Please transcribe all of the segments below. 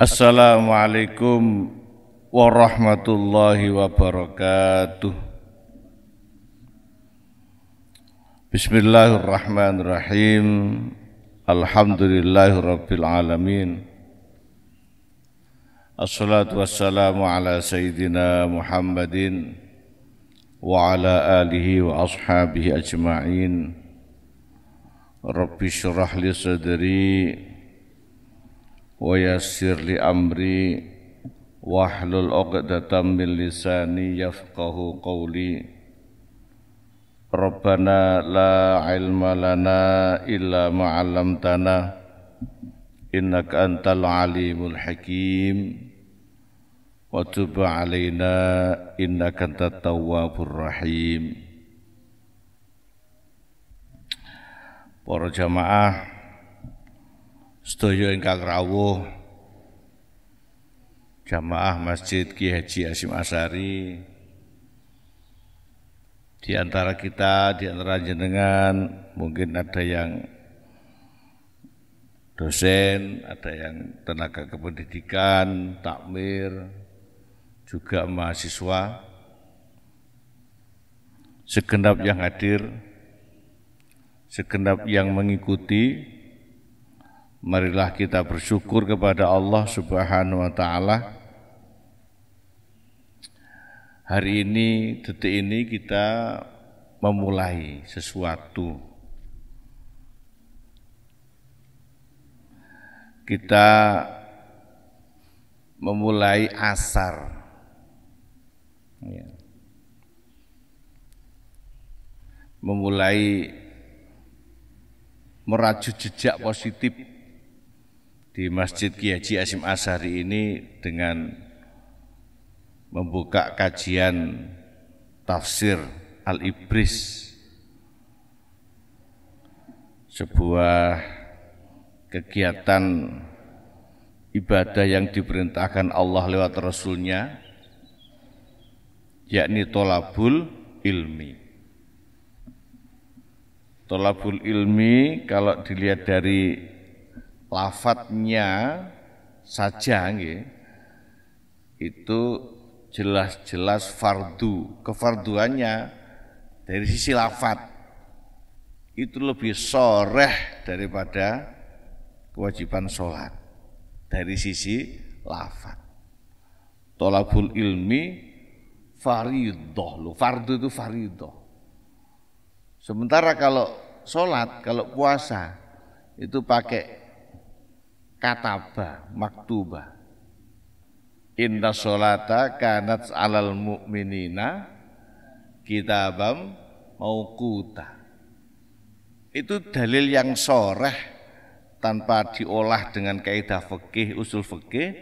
Assalamualaikum warahmatullahi wabarakatuh. Bismillahirrahmanirrahim. Alhamdulillahirabbil alamin. Assalatu wassalamu ala sayyidina Muhammadin wa ala alihi wa ashabihi ajma'in. Rabbi syrah li sadri wa yassir li amri wahlul 'uqdatam min lisani yafqahu qawli. Rabbana la ilma lana illa ma 'allamtana innaka antal alimul hakim wa tub 'alaina innaka antat tawwabur rahim. Para jamaah sedaya ingkang rawuh, jamaah Masjid Ki Haji Hasyim Asy'ari, di antara kita, di antara jenengan, mungkin ada yang dosen, ada yang tenaga kependidikan, takmir, juga mahasiswa, segenap yang hadir, segenap yang mengikuti. Marilah kita bersyukur kepada Allah Subhanahu wa Ta'ala. Hari ini, detik ini kita memulai sesuatu. Kita memulai asar. Memulai merajut jejak positif di Masjid Ki Haji Hasyim Asy'ari ini dengan membuka kajian tafsir Al-Ibris, sebuah kegiatan ibadah yang diperintahkan Allah lewat Rasulnya, yakni tolabul ilmi. Tolabul ilmi kalau dilihat dari lafadznya saja itu jelas-jelas fardu. Kefarduannya dari sisi lafadz itu lebih shareh daripada kewajiban sholat dari sisi lafadz. Tolabul ilmi fardhu, fardu itu fardhu. Sementara kalau sholat, kalau puasa itu pakai kataba, maktubah. Inna sholata kanat alal mu'minina kitabam mauquta. Itu dalil yang shareh tanpa diolah dengan kaidah fikih, usul fikih,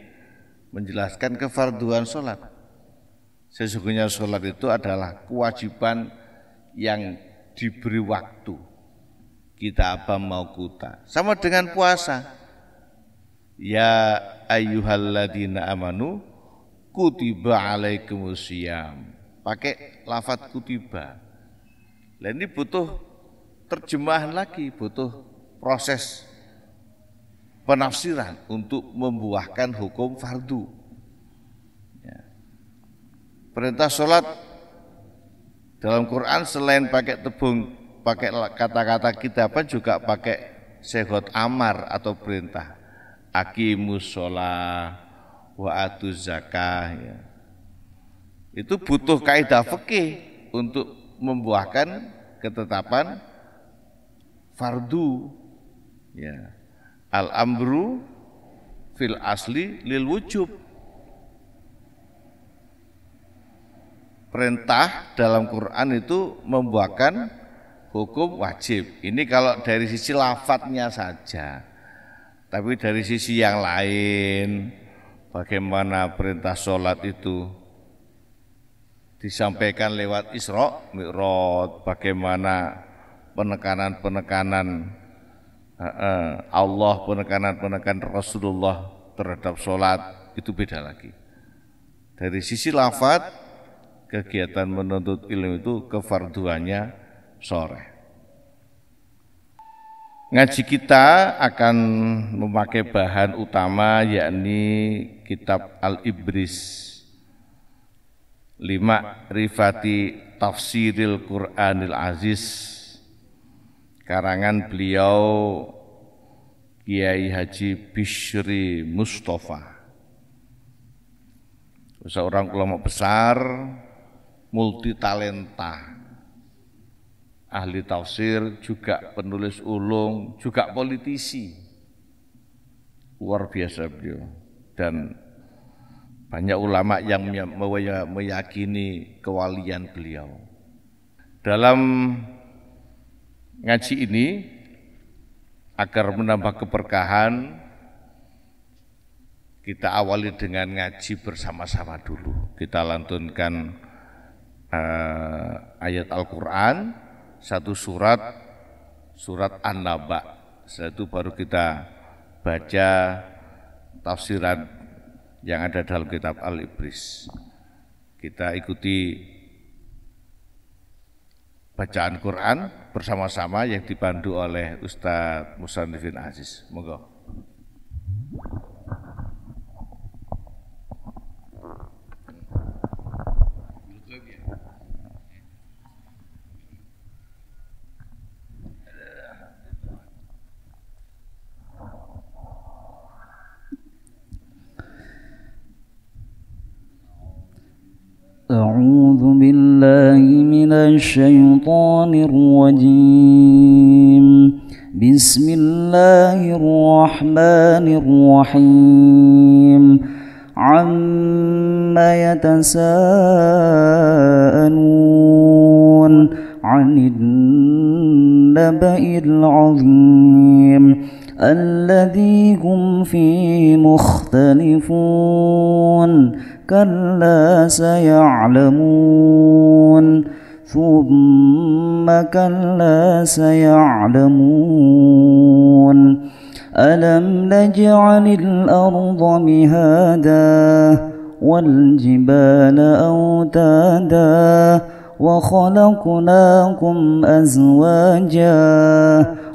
menjelaskan kefarduan sholat. Sesungguhnya sholat itu adalah kewajiban yang diberi waktu. Kitabam mauquta. Sama dengan puasa. Ya ayyuhalladzina amanu kutiba alaikumusiyam. Pakai lafadz kutiba. Nah, ini butuh terjemahan lagi, butuh proses penafsiran untuk membuahkan hukum fardu. Ya. Perintah sholat dalam Quran selain pakai tebung, pakai kata-kata kitaban juga pakai segot amar atau perintah. Aqimus sholah wa atuz zakah, ya. Itu butuh kaidah fikih untuk membuahkan ketetapan fardu, ya. Al-amru fil asli lil wujub. Perintah dalam Quran itu membuahkan hukum wajib. Ini kalau dari sisi lafadznya saja. Tapi dari sisi yang lain, bagaimana perintah sholat itu disampaikan lewat Isra Mi'raj, bagaimana penekanan-penekanan Allah, penekanan-penekanan Rasulullah terhadap sholat, itu beda lagi. Dari sisi lafadz, kegiatan menuntut ilmu itu kefarduannya shareh. Ngaji kita akan memakai bahan utama yakni kitab Al-Ibris Lima Rifati Tafsiril Qur'anil Aziz, karangan beliau Kiai Haji Bishri Mustafa, seorang ulama besar, multitalenta, ahli tafsir, juga penulis ulung, juga politisi. Luar biasa beliau. Dan banyak ulama yang meyakini kewalian beliau. Dalam ngaji ini, agar menambah keberkahan, kita awali dengan ngaji bersama-sama dulu. Kita lantunkan ayat Al-Quran, satu surat An-Naba. Setelah itu baru kita baca tafsiran yang ada dalam kitab Al-Ibris. Kita ikuti bacaan Quran bersama-sama yang dipandu oleh Ustadz Musannifin Aziz. Monggo. أعوذ بالله من الشيطان الرجيم. بسم الله الرحمن الرحيم. عما يتساءلون عن النبأ العظيم الذي هم فيه مختلفون. كلا سيعلمون ثم كلا سيعلمون. ألم نجعل الأرض مهادا والجبال أوتادا وخلقناكم أزواجا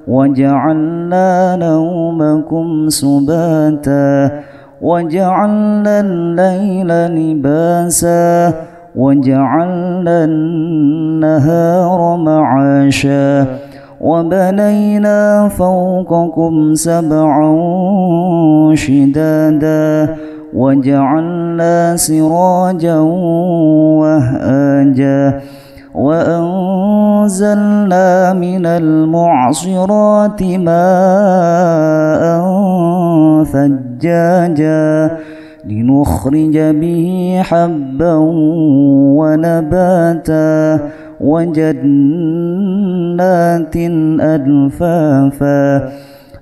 وجعلنا نومكم سباتا وجعلنا الليل لباسا وجعلنا النهار معاشا وبنينا فوقكم سبعا شدادا وجعلنا سراجا وهاجا وأنزلنا من المعصرات ماء ثجاجا لنخرج به حبا ونباتا وجنات ألفافا.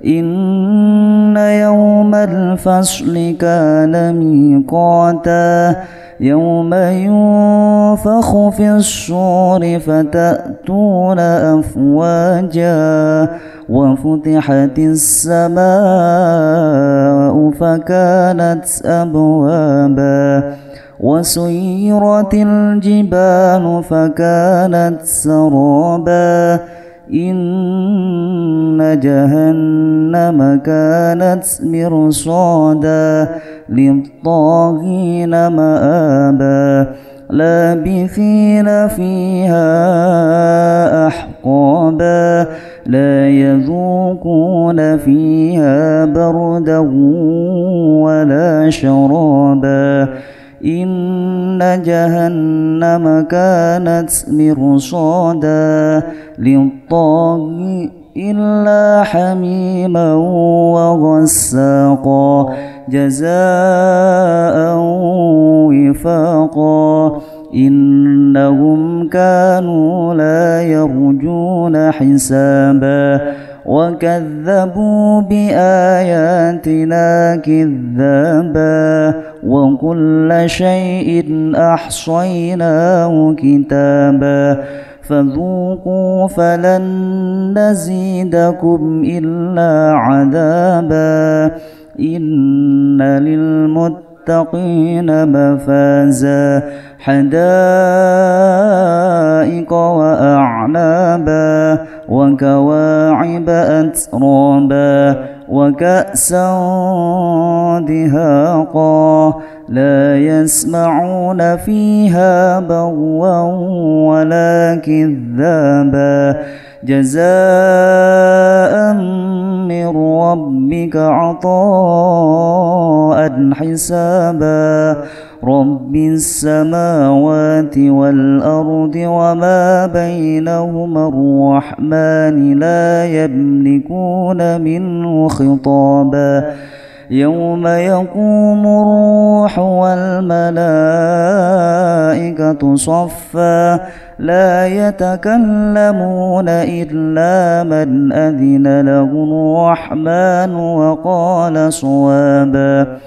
إن يوم الفصل كان ميقاتا. يوم ينفخ في الصور فتأتون أفواجا وفتحت السماء فكانت أبوابا وسيرت الجبال فكانت سرابا. إن جهنم كانت مرصادا للطاغين مآبا لابثين فيها أحقابا لا يذوقون فيها بردا ولا شرابا. إن جهنم كانت مرصادا للطاغين إلا حميما وغساقا جزاء وفاقا. إنهم كانوا لا يرجون حسابا وكذبوا بآياتنا كذابا وكل شيء أحصيناه كتابا. فذوقوا فلن نزيدكم إلا عذابا. إن للمتقين للمتقين مفازا حدائق وأعنابا وكواعب أترابا وكأسا دهاقا لا يسمعون فيها بغوا ولا كذابا جزاء من ربك عطاء حسابا رب السماوات والأرض وما بينهما الرحمن لا يملكون منه خطابا يوم يقوم الروح والملائكة صفا لا يتكلمون إلا من أذن له الرحمن وقال صوابا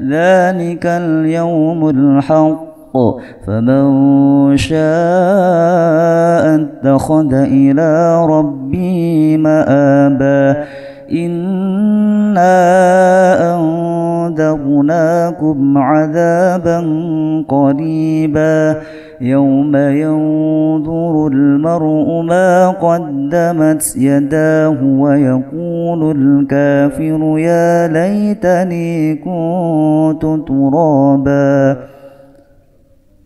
ذلك اليوم الحق فمن شاء اتخذ إلى ربه مآبا إنا أنذرناكم عذابا قريبا يوم ينظر المرء ما قدمت يداه ويقول الكافر يا ليتني كنت ترابا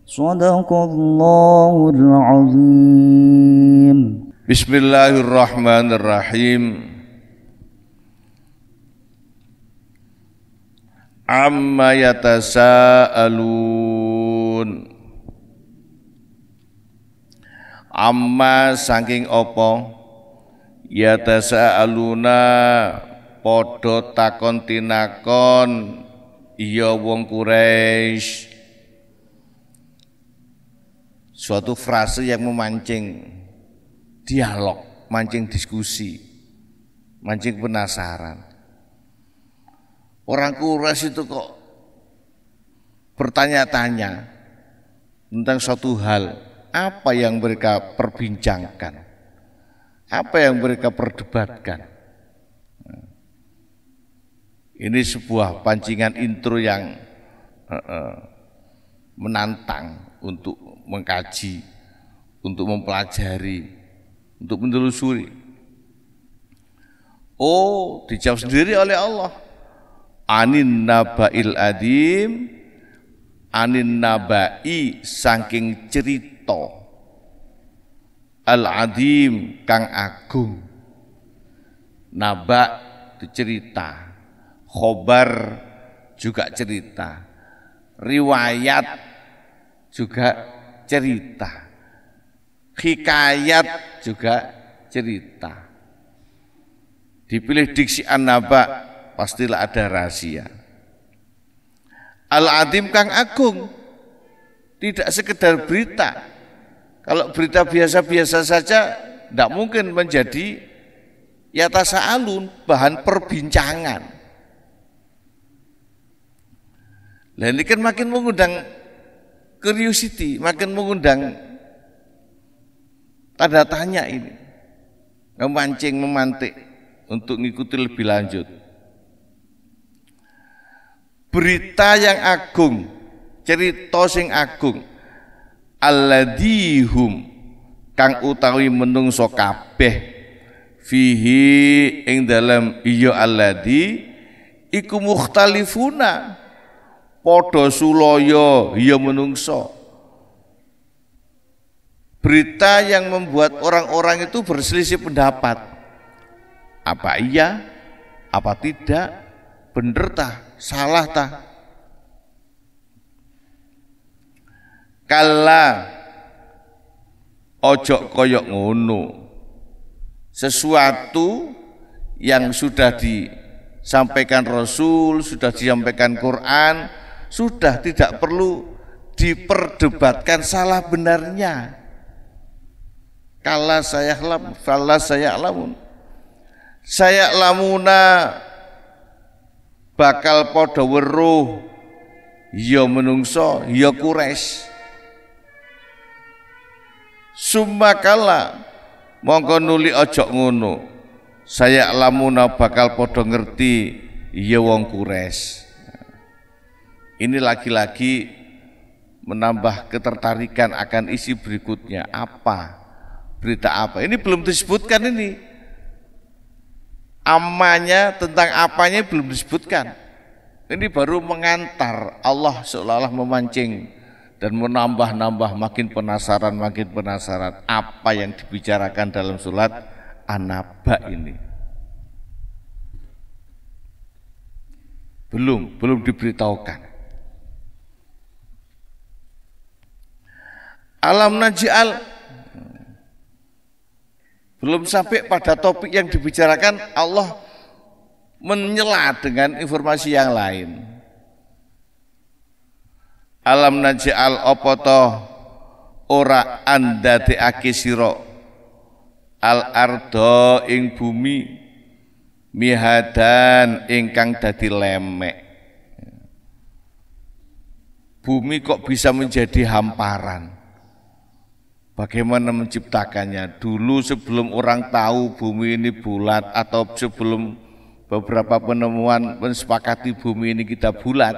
صدق الله العظيم. Bismillahirrahmanirrahim. Amma yatasaalun. Amma saking apa yatasaaluna padha takon tinakon iya wong Quraisy. Suatu frase yang memancing dialog, mancing diskusi, mancing penasaran. Orang Quraisy itu kok bertanya-tanya tentang suatu hal, apa yang mereka perbincangkan, apa yang mereka perdebatkan. Ini sebuah pancingan intro yang menantang untuk mengkaji, untuk mempelajari, untuk menelusuri. Oh, dijawab sendiri oleh Allah. Anin nabail adim, anin nabai saking cerita al adim kang agung. Naba itu cerita, khobar juga cerita, riwayat juga cerita, hikayat juga cerita. Dipilih diksi an-naba, pastilah ada rahasia. Al-adim kang agung, tidak sekedar berita. Kalau berita biasa-biasa saja tidak mungkin menjadi yatasaalun, bahan perbincangan. Nah ini kan makin mengundang curiosity, makin mengundang tanda tanya ini, memancing, memantik untuk mengikuti lebih lanjut. Berita yang agung, cerita sing agung, alladihum kang utawi menungso kabeh fihi ing dalam iya alladhi iku mukhtalifuna padha sulaya ya menungso. Berita yang membuat orang-orang itu berselisih pendapat, apa iya, apa tidak, bener tah, salah tah. Kala ojo koyok ngono. Sesuatu yang sudah disampaikan Rasul, sudah disampaikan Quran, sudah tidak perlu diperdebatkan salah benarnya. Kala saya lam, fala saya lamun. Saya lamuna bakal podo weruh ya menungso ya Quraisy. Sumakala mongko nuli ojo ngono, saya lamuna bakal podo ngerti ya wong Quraisy. Ini lagi-lagi menambah ketertarikan akan isi berikutnya. Apa? Berita apa? Ini belum disebutkan ini. Amanya tentang apanya belum disebutkan. Ini baru mengantar. Allah seolah-olah memancing dan menambah-nambah, makin penasaran apa yang dibicarakan dalam surat An-Naba ini. Belum diberitahukan. Alam naj'al, belum sampai pada topik yang dibicarakan, Allah menyela dengan informasi yang lain. Alam naj'al apa to ora andadekake sira al ardo ing bumi mihadan ingkang dadi lemek. Bumi kok bisa menjadi hamparan? Bagaimana menciptakannya? Dulu sebelum orang tahu bumi ini bulat, atau sebelum beberapa penemuan mensepakati bumi ini kita bulat,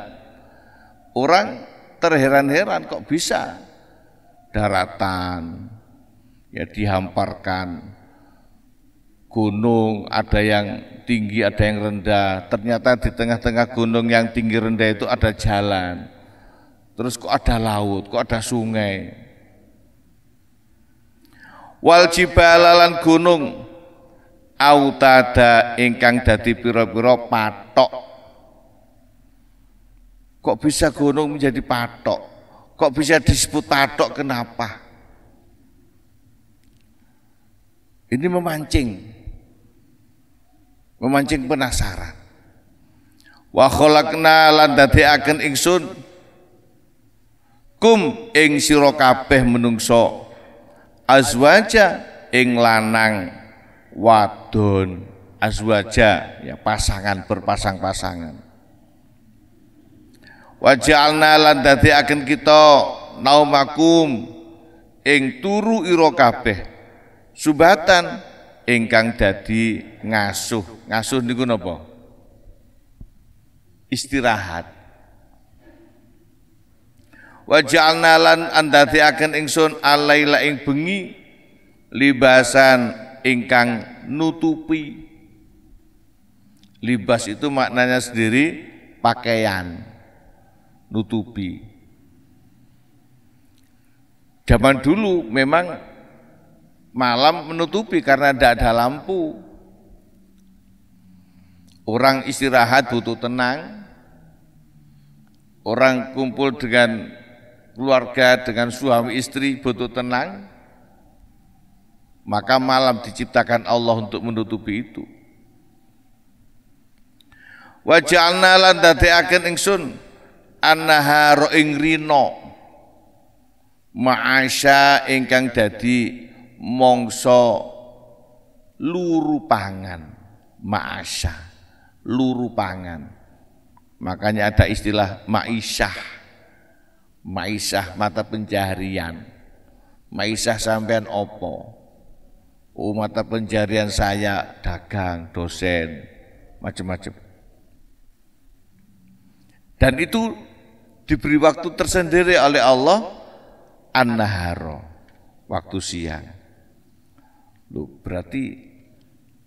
orang terheran-heran kok bisa daratan ya dihamparkan, gunung ada yang tinggi ada yang rendah, ternyata di tengah-tengah gunung yang tinggi rendah itu ada jalan, terus kok ada laut, kok ada sungai. Wal jibalalan gunung autada ingkang dadi pira-pira patok. Kok bisa gunung menjadi patok? Kok bisa disebut patok, kenapa? Ini memancing penasaran. Wa khalaqna lan dadekaken ingsun kum ing sira kabeh menungso azwaja ing lanang wadon, azwaja ya pasangan, berpasang-pasangan. Wa ja'alna lan dadekaken kita naumakum ing turu ira kabeh subatan ingkang dadi ngasuh. Ngasuh niku napa? Istirahat. Wa ja'alna lan andadekaken ingsun alaila ing bengi libasan ingkang nutupi. Libas itu maknanya sendiri pakaian, nutupi. Zaman dulu memang malam menutupi karena tidak ada lampu. Orang istirahat butuh tenang. Orang kumpul dengan keluarga, dengan suami istri butuh tenang. Maka malam diciptakan Allah untuk menutupi itu. Wa ja'alna lan dadekaken ingsun an-nahara ing rina ma'asya ingkang dadi mangsa luru pangan. Ma'asya, luru pangan. Makanya ada istilah ma'isyah. Ma'isyah mata pencaharian. Ma'isyah sampean opo? Oh, mata pencaharian saya dagang, dosen, macam-macam. Dan itu diberi waktu tersendiri oleh Allah, an-nahara, waktu siang. Loh, berarti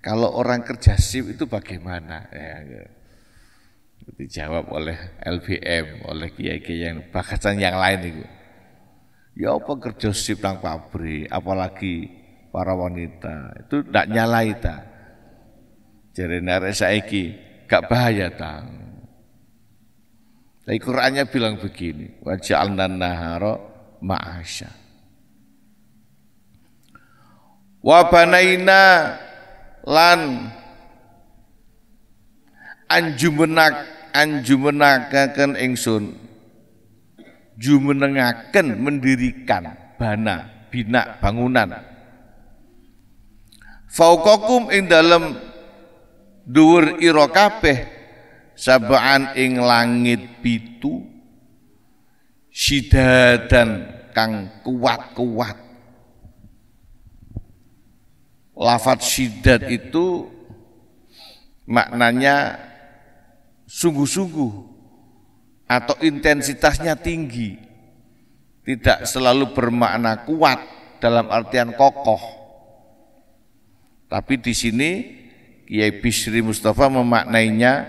kalau orang kerja shift itu bagaimana? Dijawab oleh LBM, oleh kiai-kiai yang bahkan yang lain itu. Ya apa kerja shift nang pabrik, apalagi para wanita itu tidak nyalai ta. Jarene arek saiki gak bahaya ta. Tapi Qur'annya bilang begini, wa ja'alna nahara ma'asya. Wa banaina lan anjumenakaken ingsun, jumenengaken mendirikan, bana, bina, bangunan. Fauqakum ing dalem dhuwur ira kabeh sab'an ing langit pitu sidadan kang kuat-kuat. Lafaz syidad itu maknanya sungguh-sungguh, atau intensitasnya tinggi, tidak selalu bermakna kuat dalam artian kokoh. Tapi di sini Kiai Bisri Mustafa memaknainya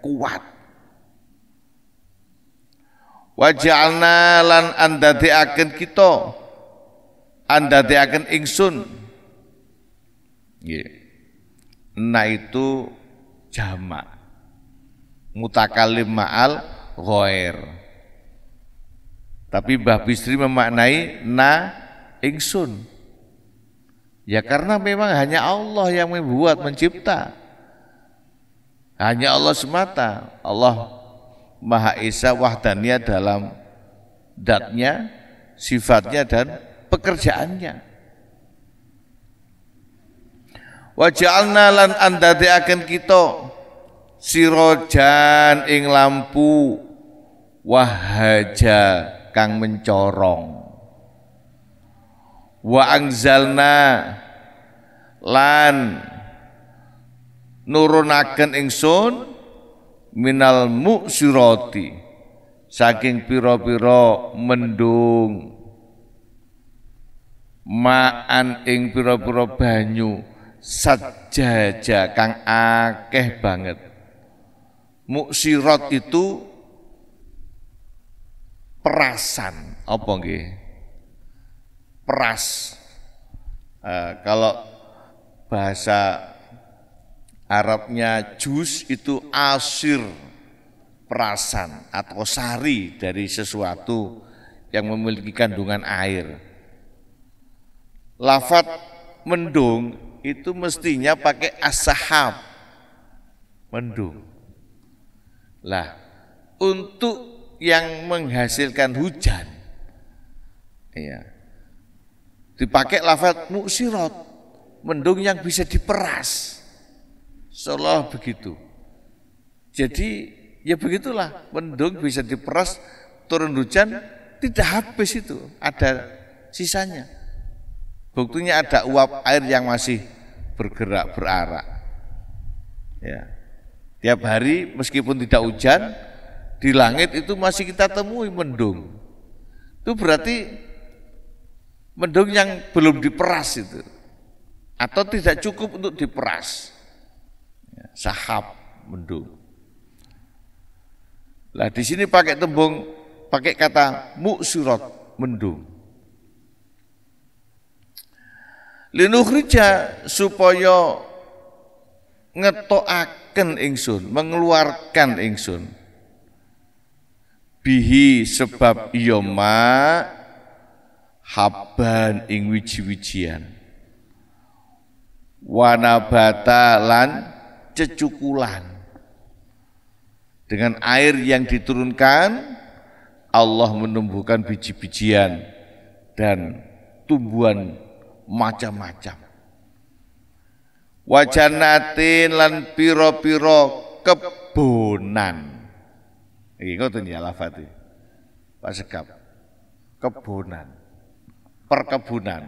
kuat. Wa ja'alna lan andadekaken kita, andadekaken ingsun. Nggih. Na itu jamak. Mutakalim ma'al ghair. Tapi Mbah Bisri memaknai na ingsun. Ya karena memang hanya Allah yang membuat, mencipta. Hanya Allah semata. Allah Maha Esa wahdaniyah dalam datnya, sifatnya dan pekerjaannya. Wa ja'alna lan andadekaken kita sirojan ing lampu wahaja kang mencorong. Wa angzalna lan nurunaken ingsun minal mu'sirati saking pira-pira mendung ma'an ing pira-pira banyu sajaja kang akeh banget. Mu'sirat itu perasan, apa nggih? Peras. Kalau bahasa Arabnya jus itu asir, perasan atau sari dari sesuatu yang memiliki kandungan air. Lafadz mendung itu mestinya pakai as-sahab, mendung. Lah, untuk yang menghasilkan hujan, ya, dipakai lafadz mu'sirat, mendung yang bisa diperas, seolah begitu. Jadi ya begitulah, mendung bisa diperas, turun hujan tidak habis itu, ada sisanya. Buktinya ada uap air yang masih bergerak, berarak. Ya. Tiap hari meskipun tidak hujan, di langit itu masih kita temui mendung. Itu berarti mendung yang belum diperas itu, atau tidak cukup untuk diperas. Ya, sahab mendung. Lah di sini pakai tembung, pakai kata mu'sirat, mendung. Linukhrija supaya ngetokaken ingsun, mengeluarkan ingsun. Bihi sebab iya ma habban ing wiji-wijian. Wanabata lan cecukulan. Dengan air yang diturunkan, Allah menumbuhkan biji-bijian dan tumbuhan macam-macam. Wajanatin lan piro-piro kebonan. Iki ngoten ya lafate. Pak Sekap. Kebonan. Perkebunan.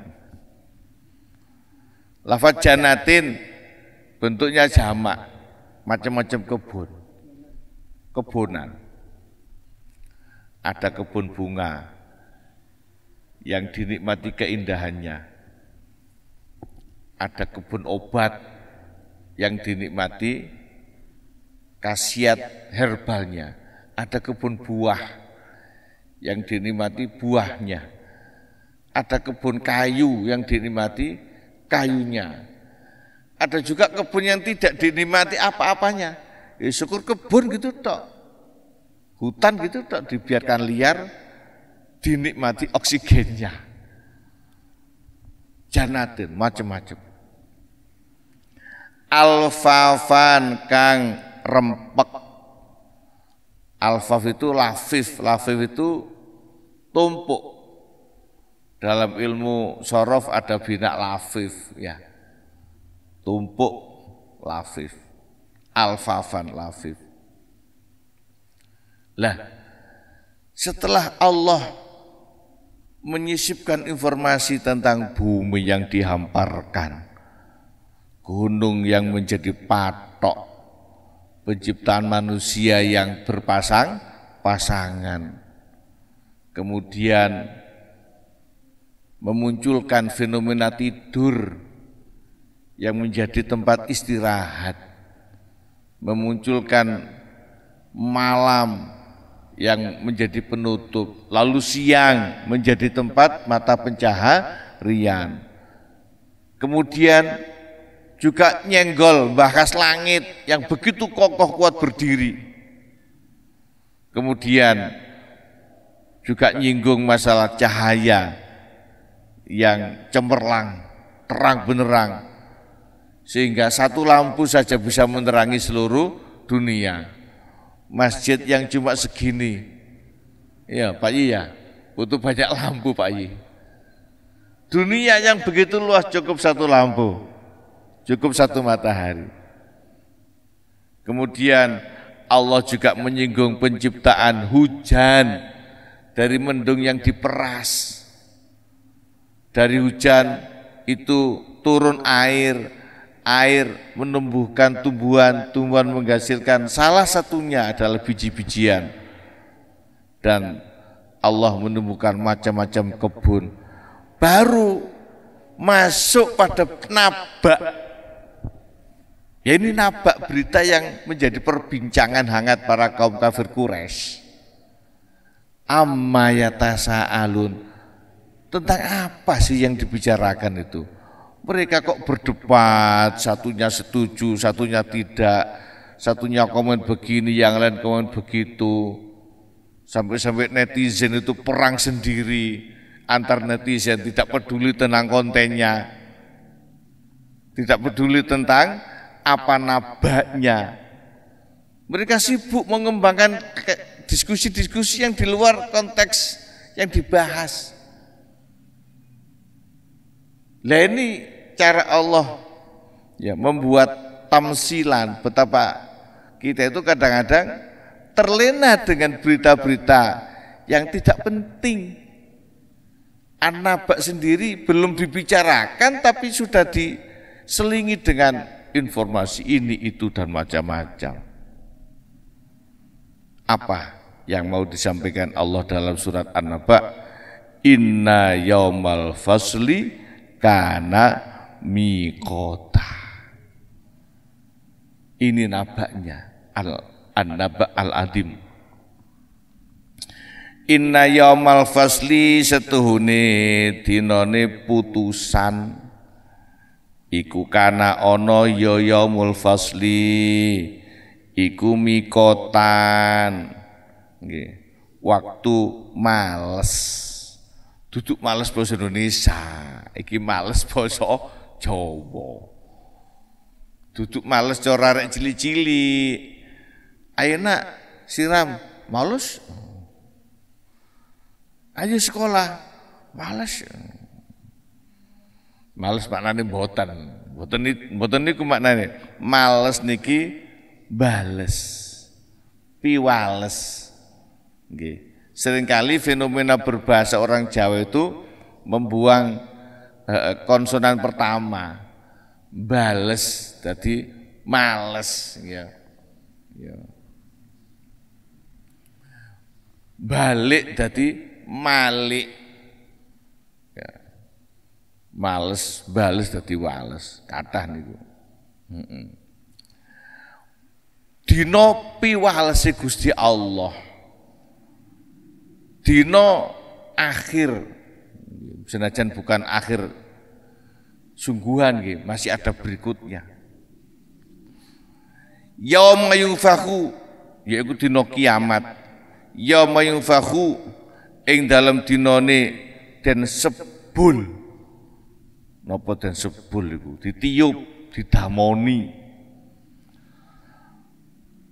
Lafaz janatin bentuknya jamak, macam-macam kebun. Kebunan. Ada kebun bunga yang dinikmati keindahannya. Ada kebun obat yang dinikmati khasiat herbalnya. Ada kebun buah yang dinikmati buahnya. Ada kebun kayu yang dinikmati kayunya. Ada juga kebun yang tidak dinikmati apa-apanya. Ya, syukur kebun gitu tok. Hutan gitu tok, dibiarkan liar, dinikmati oksigennya. Janatin macam-macam. Alfafan kang rempek. Alfaf itu lafif, lafif itu tumpuk. Dalam ilmu sorof ada bina lafif, ya. Tumpuk, lafif. Alfafan, lafif. Lah, setelah Allah menyisipkan informasi tentang bumi yang dihamparkan, gunung yang menjadi patok, penciptaan manusia yang berpasang pasangan, kemudian memunculkan fenomena tidur yang menjadi tempat istirahat, memunculkan malam yang menjadi penutup, lalu siang menjadi tempat mata pencaharian. Kemudian juga nyenggol bahas langit yang begitu kokoh kuat berdiri. Kemudian juga nyinggung masalah cahaya yang cemerlang, terang benerang, sehingga satu lampu saja bisa menerangi seluruh dunia. Masjid yang cuma segini, ya Pak Yi ya, butuh banyak lampu Pak Yi. Dunia yang begitu luas cukup satu lampu, cukup satu matahari. Kemudian Allah juga menyinggung penciptaan hujan dari mendung yang diperas. Dari hujan itu turun air, air menumbuhkan tumbuhan, tumbuhan menghasilkan, salah satunya adalah biji-bijian. Dan Allah menumbuhkan macam-macam kebun. Baru masuk pada nabak. Ya ini nabak berita yang menjadi perbincangan hangat para kaum kafir Quraisy. Amma yatasaalun. Tentang apa sih yang dibicarakan itu? Mereka kok berdebat, satunya setuju, satunya tidak, satunya komen begini, yang lain komen begitu. Sampai-sampai netizen itu perang sendiri, antar netizen tidak peduli tentang kontennya, tidak peduli tentang apa nabaknya. Mereka sibuk mengembangkan diskusi-diskusi yang di luar konteks yang dibahas. Nah ini cara Allah ya membuat tamsilan, betapa kita itu kadang-kadang terlena dengan berita-berita yang tidak penting. An-naba sendiri belum dibicarakan tapi sudah diselingi dengan informasi ini, itu dan macam-macam. Apa yang mau disampaikan Allah dalam surat An-Naba? Inna yaumal fasli kana miqota. Ini nabaknya An-Naba al-Adim. Inna yaumal fasli, setuhune dinane putusan iku kana ana ya yaumul fasli iku miqotan. Nggih, waktu males. Duduk males basa Indonesia, iki males basa Jawa. Duduk males cara arek cili-cili. Ayo nak siram, males. Ayo sekolah, males. Males maknane mboten. Mboten niku maknane. Males niki bales. Piwales. Nggih. Seringkali fenomena berbahasa orang Jawa itu membuang konsonan pertama, bales, jadi males, ya. Balik, jadi malik, ya. Males, bales, jadi wales, kathah niku. Dino piwalese Gusti Allah. Dino akhir, senajan bukan akhir sungguhan, masih ada berikutnya. Yauma yunfakhu, yaitu dino kiamat. Yauma yunfakhu, ing dalam dinone den sebul. Napa den sebul iku? Ditiup, didamoni.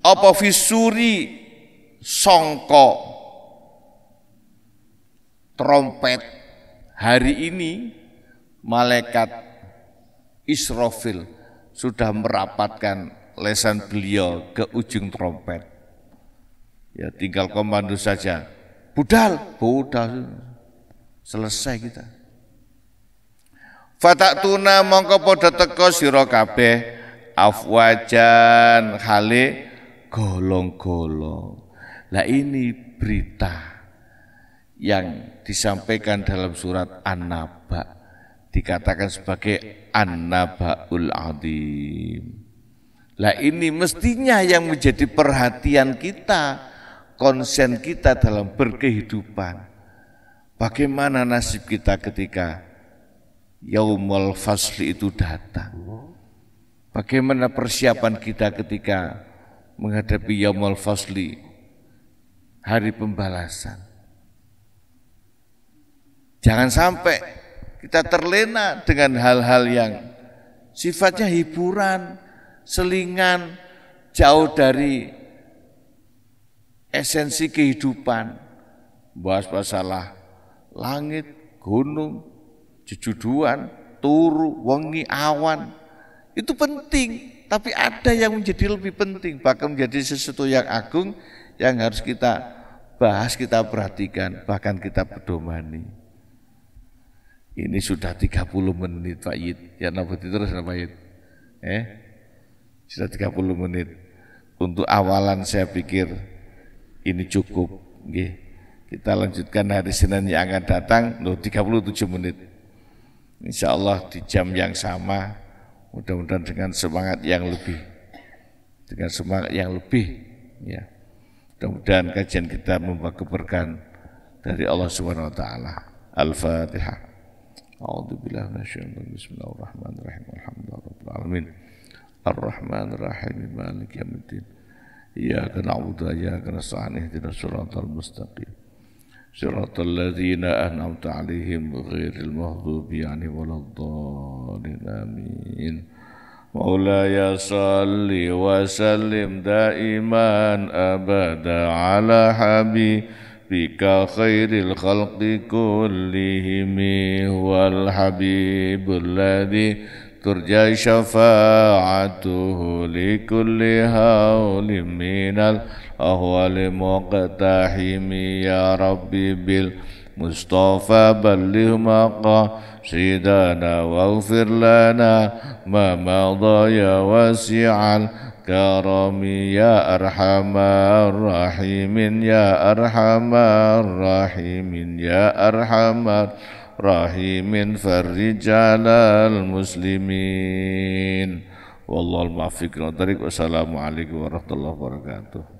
Apa fisuri sangka trompet. Hari ini malaikat Israfil sudah merapatkan lesan beliau ke ujung trompet. Ya tinggal komando saja. Budal, selesai kita. Fatatuna mongko padha teka sira kabeh afwajan hale golong-golong. Lah ini berita yang disampaikan dalam surat An-Naba, dikatakan sebagai An-Naba'ul Azim. Lah ini mestinya yang menjadi perhatian kita, konsen kita dalam berkehidupan. Bagaimana nasib kita ketika Yaumul Fasli itu datang? Bagaimana persiapan kita ketika menghadapi Yaumul Fasli, hari pembalasan? Jangan sampai kita terlena dengan hal-hal yang sifatnya hiburan, selingan, jauh dari esensi kehidupan. Bahas masalah langit, gunung, jejuduan, turu, wengi, awan. Itu penting, tapi ada yang menjadi lebih penting, bahkan menjadi sesuatu yang agung yang harus kita bahas, kita perhatikan, bahkan kita pedomani. Ini sudah 30 menit Pak Yid. Ya nabati terus Pak Yid. Sudah 30 menit. Untuk awalan saya pikir ini cukup. Kita lanjutkan hari Senin yang akan datang 37 menit. Insya Allah di jam yang sama, mudah-mudahan dengan semangat yang lebih. Dengan semangat yang lebih, ya. Mudah-mudahan kajian kita membawa keberkahan dari Allah Subhanahu wa taala. Al-Fatihah. A'udzubillahi minasyaitonir rajim. Bismillahirrahmanirrahim. Alhamdulillahirabbil alamin. Ar-Rahmanir-Rahim. Maliki yaumiddin. Iyyaka na'budu wa iyyaka nasta'in. Ihdinas siratal mustaqim. Siratal ladzina an'amta 'alaihim ghairil maghdubi 'alaihim waladdallin. Amin. Maulaya salli wa sallim daiman abada ala habibika khairil khalqi kullihim wal habibul ladzi turja syafa'atuhu li kulli hawlim minal ahwali muqtahimi ya rabbi bil Mustafa balligh maqasidana waghfir lana ma madha ya wasi'al karami ya arhamar rahimin ya arhamar rahimin ya arhamar rahimin farrij 'alal muslimin wallahu al-muwaffiq. Wassalamualaikum warahmatullahi wabarakatuh.